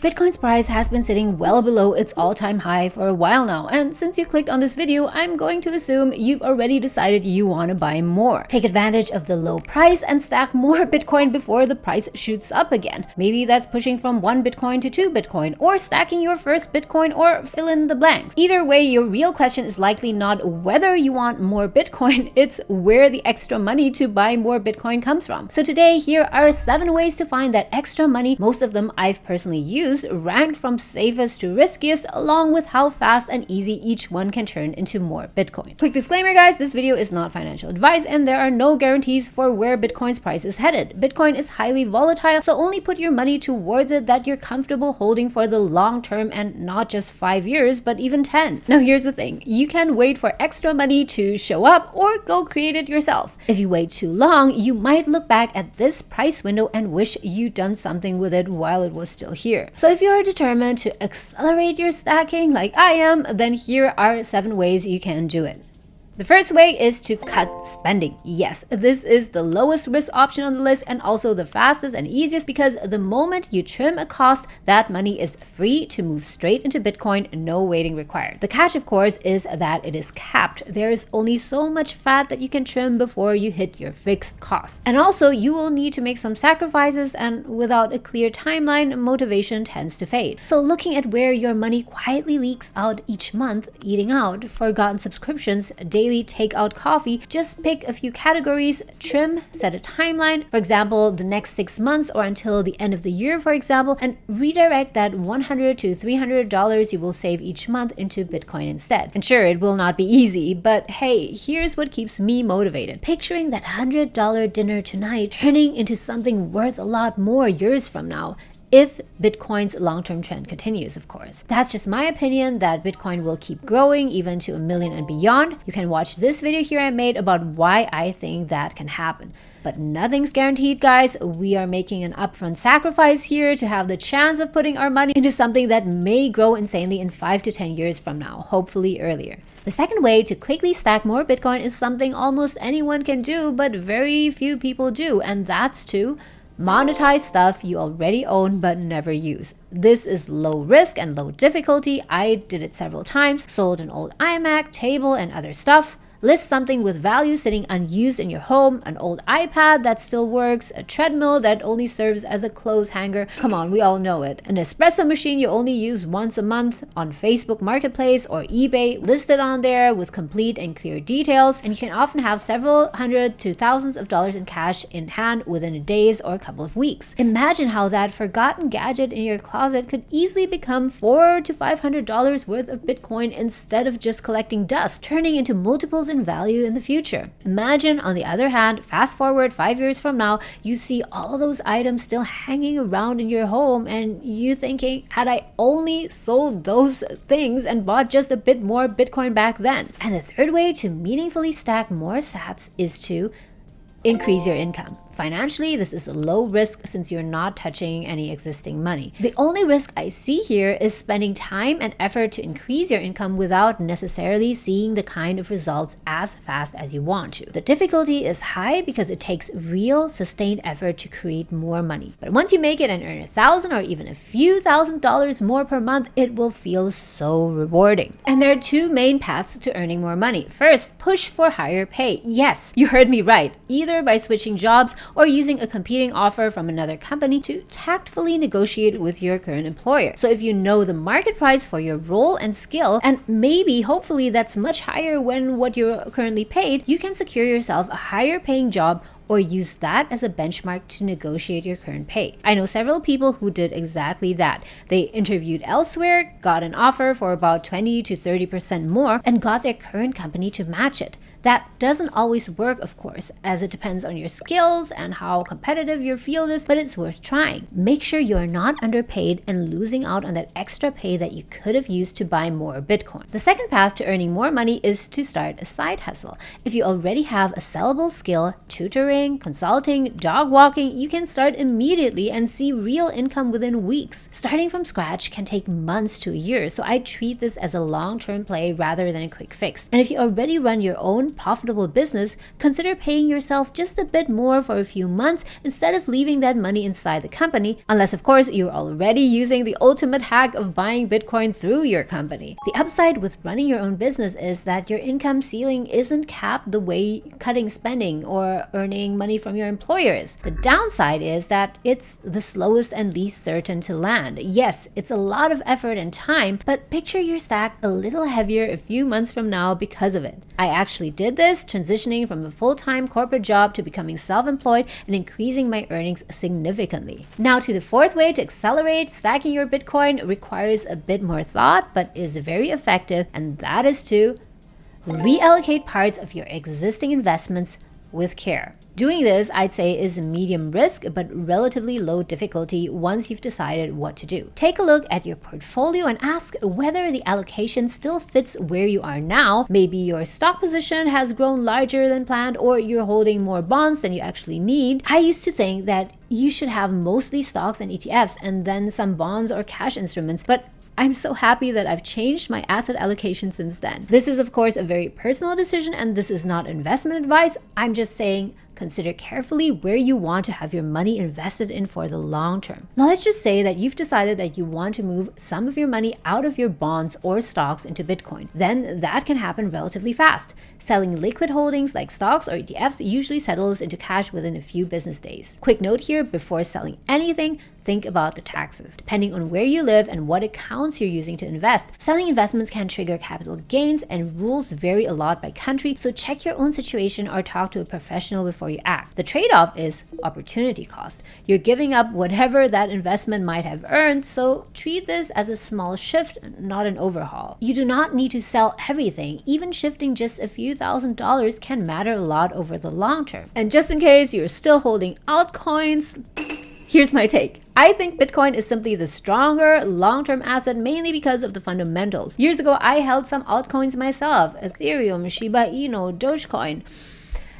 Bitcoin's price has been sitting well below its all-time high for a while now, and since you clicked on this video, I'm going to assume you've already decided you want to buy more. Take advantage of the low price and stack more Bitcoin before the price shoots up again. Maybe that's pushing from 1 Bitcoin to 2 Bitcoin, or stacking your first Bitcoin, or fill in the blanks. Either way, your real question is likely not whether you want more Bitcoin, it's where the extra money to buy more Bitcoin comes from. So today, here are 7 ways to find that extra money. Most of them I've personally used, ranked from safest to riskiest, along with how fast and easy each one can turn into more Bitcoin. Quick disclaimer guys, this video is not financial advice and there are no guarantees for where Bitcoin's price is headed. Bitcoin is highly volatile, so only put your money towards it that you're comfortable holding for the long term, and not just 5 years, but even 10. Now here's the thing, you can wait for extra money to show up or go create it yourself. If you wait too long, you might look back at this price window and wish you'd done something with it while it was still here. So if you are determined to accelerate your stacking like I am, then here are 7 ways you can do it. The first way is to cut spending. Yes, this is the lowest risk option on the list and also the fastest and easiest, because the moment you trim a cost, that money is free to move straight into Bitcoin, no waiting required. The catch, of course, is that it is capped. There is only so much fat that you can trim before you hit your fixed cost. And also, you will need to make some sacrifices, and without a clear timeline, motivation tends to fade. So looking at where your money quietly leaks out each month, eating out, forgotten subscriptions, daily takeout coffee, just pick a few categories, trim, set a timeline, for example, the next 6 months or until the end of the year, for example, and redirect that $100 to $300 you will save each month into Bitcoin instead. And sure, it will not be easy, but hey, here's what keeps me motivated. Picturing that $100 dinner tonight turning into something worth a lot more years from now. If Bitcoin's long-term trend continues, of course. That's just my opinion that Bitcoin will keep growing even to 1 million and beyond. You can watch this video here I made about why I think that can happen. But nothing's guaranteed, guys. We are making an upfront sacrifice here to have the chance of putting our money into something that may grow insanely in 5 to 10 years from now, hopefully earlier. The second way to quickly stack more Bitcoin is something almost anyone can do, but very few people do, and that's to monetize stuff you already own but never use. This is low risk and low difficulty. I did it several times, sold an old iMac, table, and other stuff. List something with value sitting unused in your home, an old iPad that still works, a treadmill that only serves as a clothes hanger. Come on, we all know it. An espresso machine you only use once a month on Facebook Marketplace or eBay, listed on there with complete and clear details. And you can often have several hundred to thousands of dollars in cash in hand within days or a couple of weeks. Imagine how that forgotten gadget in your closet could easily become $400 to $500 worth of Bitcoin instead of just collecting dust, turning into multiples in value in the future. Imagine, on the other hand, fast forward 5 years from now, you see all those items still hanging around in your home and you thinking, had I only sold those things and bought just a bit more Bitcoin back then. And the third way to meaningfully stack more sats is to increase your income. Financially, this is a low risk since you're not touching any existing money. The only risk I see here is spending time and effort to increase your income without necessarily seeing the kind of results as fast as you want to. The difficulty is high because it takes real, sustained effort to create more money. But once you make it and earn $1,000 or even a few $1,000s more per month, it will feel so rewarding. And there are 2 main paths to earning more money. First, push for higher pay. Yes, you heard me right. Either by switching jobs or using a competing offer from another company to tactfully negotiate with your current employer. So if you know the market price for your role and skill, and maybe hopefully that's much higher than what you're currently paid, you can secure yourself a higher paying job or use that as a benchmark to negotiate your current pay. I know several people who did exactly that. They interviewed elsewhere, got an offer for about 20 to 30% more, and got their current company to match it. That doesn't always work, of course, as it depends on your skills and how competitive your field is, but it's worth trying. Make sure you're not underpaid and losing out on that extra pay that you could have used to buy more Bitcoin. The second path to earning more money is to start a side hustle. If you already have a sellable skill, tutoring, consulting, dog walking, you can start immediately and see real income within weeks. Starting from scratch can take months to a year, so I treat this as a long-term play rather than a quick fix. And if you already run your own own profitable business, consider paying yourself just a bit more for a few months instead of leaving that money inside the company, unless of course you're already using the ultimate hack of buying Bitcoin through your company. The upside with running your own business is that your income ceiling isn't capped the way cutting spending or earning money from your employer is. The downside is that it's the slowest and least certain to land. Yes, it's a lot of effort and time, but picture your stack a little heavier a few months from now because of it. I actually did this, transitioning from a full-time corporate job to becoming self-employed and increasing my earnings significantly. Now to the fourth way to accelerate stacking your Bitcoin requires a bit more thought, but is very effective, and that is to reallocate parts of your existing investments with care. Doing this, I'd say, is medium risk but relatively low difficulty once you've decided what to do. Take a look at your portfolio and ask whether the allocation still fits where you are now. Maybe your stock position has grown larger than planned, or you're holding more bonds than you actually need. I used to think that you should have mostly stocks and ETFs and then some bonds or cash instruments, but I'm so happy that I've changed my asset allocation since then. This is of course a very personal decision, and this is not investment advice. I'm just saying consider carefully where you want to have your money invested in for the long term. Now let's just say that you've decided that you want to move some of your money out of your bonds or stocks into Bitcoin. Then that can happen relatively fast. Selling liquid holdings like stocks or ETFs usually settles into cash within a few business days. Quick note here, before selling anything, think about the taxes. Depending on where you live and what accounts you're using to invest, selling investments can trigger capital gains, and rules vary a lot by country, so check your own situation or talk to a professional before you act. The trade-off is opportunity cost. You're giving up whatever that investment might have earned, so treat this as a small shift, not an overhaul. You do not need to sell everything. Even shifting just a few $1,000s can matter a lot over the long term. And just in case you're still holding altcoins, here's my take. I think Bitcoin is simply the stronger long-term asset, mainly because of the fundamentals. Years ago, I held some altcoins myself: Ethereum, Shiba Inu, Dogecoin.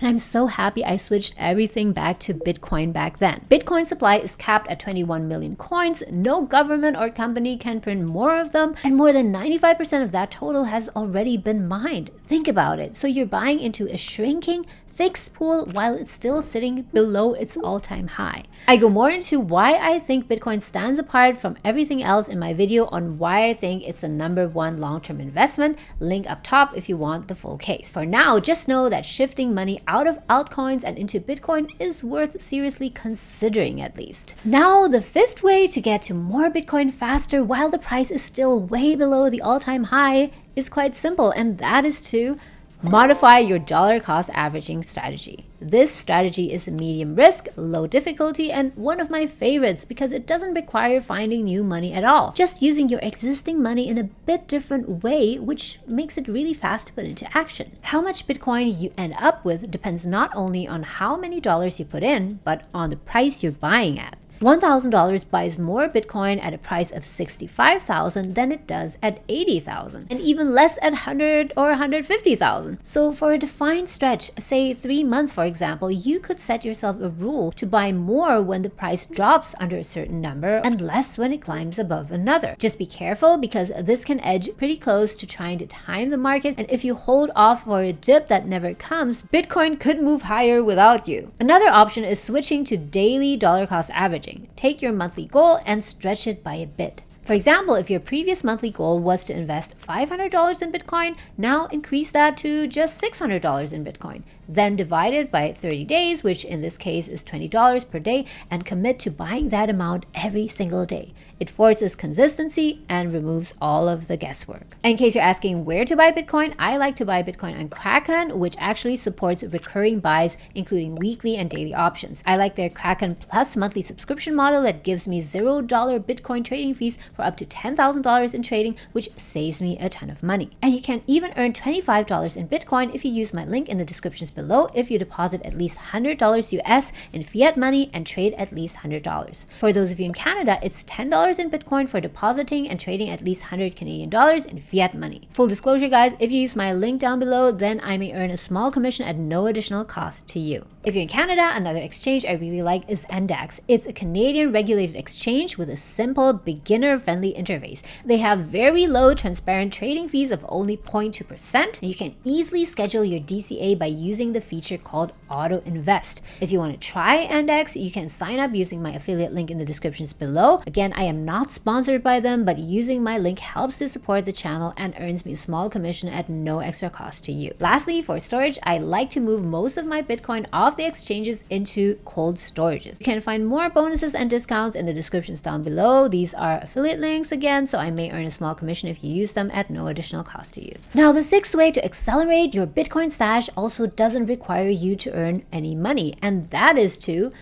And I'm so happy I switched everything back to Bitcoin back then. Bitcoin supply is capped at 21 million coins. No government or company can print more of them, and more than 95% of that total has already been mined. Think about it. So you're buying into a shrinking fixed pool while it's still sitting below its all-time high. I go more into why I think Bitcoin stands apart from everything else in my video on why I think it's the #1 long-term investment. Link up top if you want the full case. For now, just know that shifting money out of altcoins and into Bitcoin is worth seriously considering, at least. Now, the fifth way to get to more Bitcoin faster while the price is still way below the all-time high is quite simple, and that is to modify your dollar cost averaging strategy. This strategy is medium risk, low difficulty, and one of my favorites because it doesn't require finding new money at all. Just using your existing money in a bit different way, which makes it really fast to put into action. How much Bitcoin you end up with depends not only on how many dollars you put in, but on the price you're buying at. $1,000 buys more Bitcoin at a price of $65,000 than it does at $80,000, and even less at $100,000 or $150,000. So for a defined stretch, say 3 months for example, you could set yourself a rule to buy more when the price drops under a certain number and less when it climbs above another. Just be careful because this can edge pretty close to trying to time the market, and if you hold off for a dip that never comes, Bitcoin could move higher without you. Another option is switching to daily dollar cost averaging. Take your monthly goal and stretch it by a bit. For example, if your previous monthly goal was to invest $500 in Bitcoin, now increase that to just $600 in Bitcoin. Then divide it by 30 days, which in this case is $20 per day, and commit to buying that amount every single day. It forces consistency and removes all of the guesswork. In case you're asking where to buy Bitcoin, I like to buy Bitcoin on Kraken, which actually supports recurring buys, including weekly and daily options. I like their Kraken Plus monthly subscription model that gives me $0 Bitcoin trading fees for up to $10,000 in trading, which saves me a ton of money. And you can even earn $25 in Bitcoin if you use my link in the descriptions below if you deposit at least $100 US in fiat money and trade at least $100. For those of you in Canada, it's $10 in Bitcoin for depositing and trading at least 100 Canadian dollars in fiat money. Full disclosure guys, if you use my link down below, then I may earn a small commission at no additional cost to you. If you're in Canada, another exchange I really like is Index. It's a Canadian regulated exchange with a simple, beginner-friendly interface. They have very low transparent trading fees of only 0.2%. You can easily schedule your DCA by using the feature called Auto Invest. If you want to try Index, you can sign up using my affiliate link in the descriptions below. Again, I am not sponsored by them, but using my link helps to support the channel and earns me a small commission at no extra cost to you. Lastly, for storage, I like to move most of my Bitcoin off the exchanges into cold storages. You can find more bonuses and discounts in the descriptions down below. These are affiliate links again, so I may earn a small commission if you use them at no additional cost to you. Now, the sixth way to accelerate your Bitcoin stash also doesn't require you to earn any money, and that is to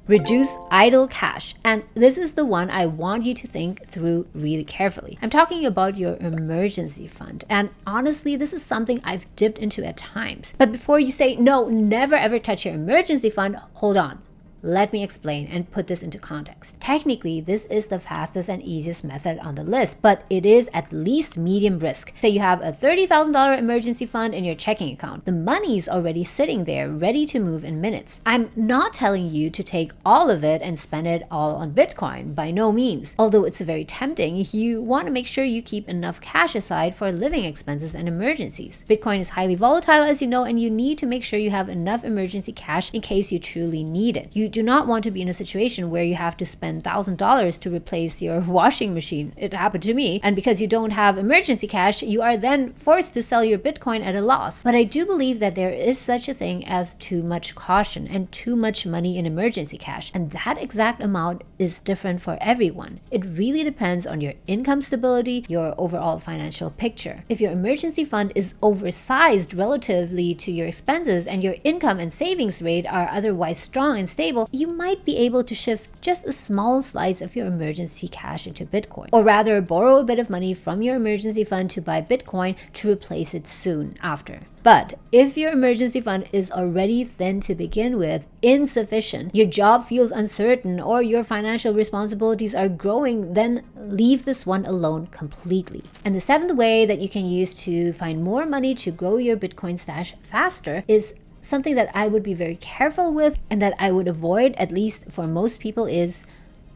reduce idle cash. And this is the one I want you to think through really carefully. I'm talking about your emergency fund. And honestly, this is something I've dipped into at times. But before you say, no, never ever touch your emergency fund, hold on. Let me explain and put this into context. Technically, this is the fastest and easiest method on the list, but it is at least medium risk. Say you have a $30,000 emergency fund in your checking account. The money is already sitting there, ready to move in minutes. I'm not telling you to take all of it and spend it all on Bitcoin, by no means. Although it's very tempting, you want to make sure you keep enough cash aside for living expenses and emergencies. Bitcoin is highly volatile, as you know, and you need to make sure you have enough emergency cash in case you truly need it. You do not want to be in a situation where you have to spend $1,000 to replace your washing machine. It happened to me. And because you don't have emergency cash, you are then forced to sell your Bitcoin at a loss. But I do believe that there is such a thing as too much caution and too much money in emergency cash. And that exact amount is different for everyone. It really depends on your income stability, your overall financial picture. If your emergency fund is oversized relatively to your expenses and your income and savings rate are otherwise strong and stable, you might be able to shift just a small slice of your emergency cash into Bitcoin, or rather borrow a bit of money from your emergency fund to buy Bitcoin to replace it soon after. But if your emergency fund is already thin to begin with, insufficient, your job feels uncertain, or your financial responsibilities are growing, then leave this one alone completely. And the seventh way that you can use to find more money to grow your Bitcoin stash faster is something that I would be very careful with and that I would avoid, at least for most people, is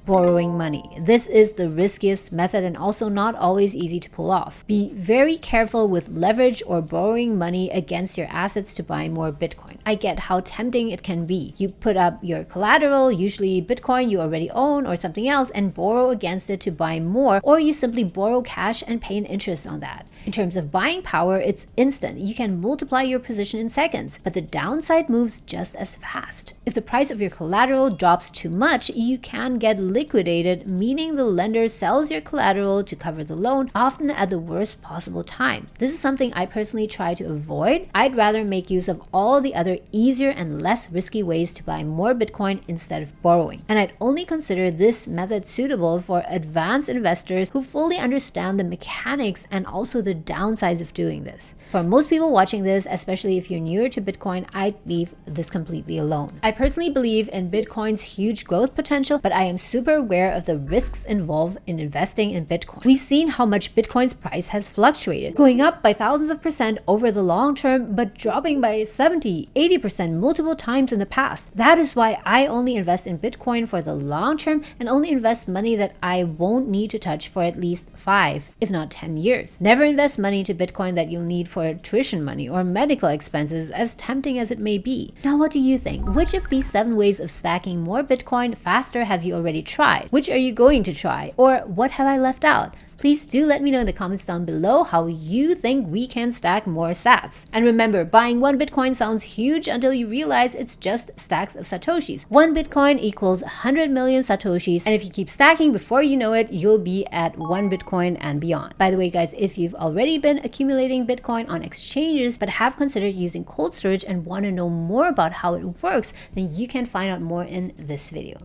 borrowing money. This is the riskiest method and also not always easy to pull off. Be very careful with leverage or borrowing money against your assets to buy more Bitcoin. I get how tempting it can be. You put up your collateral, usually Bitcoin you already own or something else, and borrow against it to buy more, or you simply borrow cash and pay an interest on that. In terms of buying power, it's instant. You can multiply your position in seconds, but the downside moves just as fast. If the price of your collateral drops too much, you can get liquidated, meaning the lender sells your collateral to cover the loan, often at the worst possible time. This is something I personally try to avoid. I'd rather make use of all the other easier and less risky ways to buy more Bitcoin instead of borrowing. And I'd only consider this method suitable for advanced investors who fully understand the mechanics and also the downsides of doing this. For most people watching this, especially if you're newer to Bitcoin, I'd leave this completely alone. I personally believe in Bitcoin's huge growth potential, but I am super aware of the risks involved in investing in Bitcoin. We've seen how much Bitcoin's price has fluctuated, going up by thousands of percent over the long term, but dropping by 70, 80% multiple times in the past. That is why I only invest in Bitcoin for the long term and only invest money that I won't need to touch for at least 5, if not 10 years. Never invest money into Bitcoin that you'll need for tuition money or medical expenses, as tempting as it may be. Now, what do you think? Which of these 7 ways of stacking more Bitcoin faster have you already tried? Which are you going to try? Or what have I left out? Please do let me know in the comments down below how you think we can stack more sats. And remember, buying 1 Bitcoin sounds huge until you realize it's just stacks of Satoshis. 1 Bitcoin equals 100 million Satoshis, and if you keep stacking, before you know it, you'll be at 1 Bitcoin and beyond. By the way, guys, if you've already been accumulating Bitcoin on exchanges but have considered using cold storage and want to know more about how it works, then you can find out more in this video.